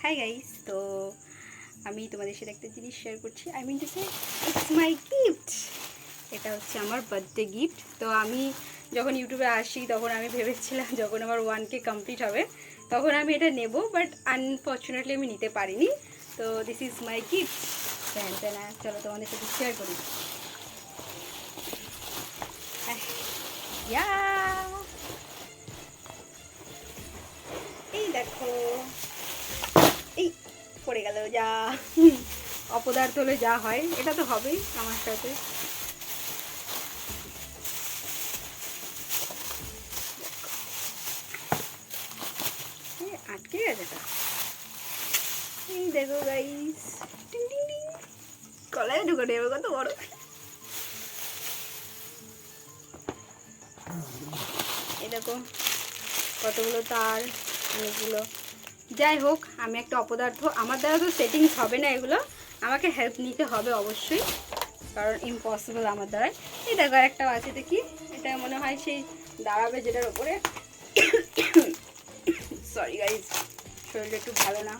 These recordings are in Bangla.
হাই গাইস, তো আমি তোমাদের সাথে একটা জিনিস শেয়ার করছি। I mean to say it's my gift. এটা হচ্ছে আমার বার্থডে গিফট। তো আমি যখন ইউটিউবে আসি তখন আমি ভেবেছিলাম যখন আমার 1K কমপ্লিট হবে তখন আমি এটা নেব, বাট আনফর্চুনেটলি আমি নিতে পারিনি। তো দিস ইজ মাই গিফট। চলো তোমাদের সাথে শেয়ার করি। ইয়া, এই দেখো, এই পড়ে গেল যা। অপদার্থ হলে যা হয় এটা তো হবেই আমার সাথে। আটকে গেছে এটা। এই দেখো গাইস, টিং টিং টিং, কলায় ঢুকে নেবে কত বড়। এই দেখো কতগুলো তার, অনেকগুলো। যাই হোক, আমি একটা অপদার্থ, আমার দ্বারা তো সেটিংস হবে না এগুলো, আমাকে হেল্প নিতে হবে অবশ্যই, কারণ ইম্পসিবল আমার দ্বারাই। এই দেখো একটা আছে, দেখি এটা মনে হয় সেই দাঁড়াবে যেটার উপরে। সরি গাইজ, শরীরটা একটু ভালো না।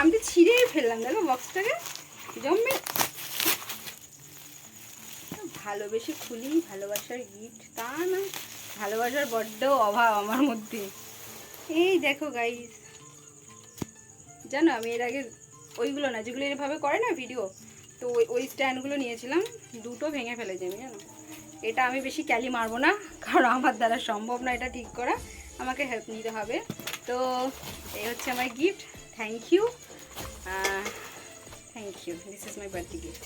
আমি তো ছিঁড়েই ফেললাম, দেখো বক্সটাকে জমবে। ভালোবেসে খুলি, ভালোবাসার গিফট তা না, ভালোবাসার বড্ড অভাব আমার মধ্যে। এই দেখো গাইজ, জানো আমি এর আগে ওইগুলো না যেগুলো এভাবে করে না ভিডিও, তো ওই স্ট্যান্ডগুলো নিয়েছিলাম, দুটো ভেঙে ফেলেছি আমি, জানো। এটা আমি বেশি ক্যালি মারবো না, কারণ আমার দ্বারা সম্ভব না এটা ঠিক করা, আমাকে হেল্প নিতে হবে। তো এই হচ্ছে আমার gift. Thank you, this is my birthday gift.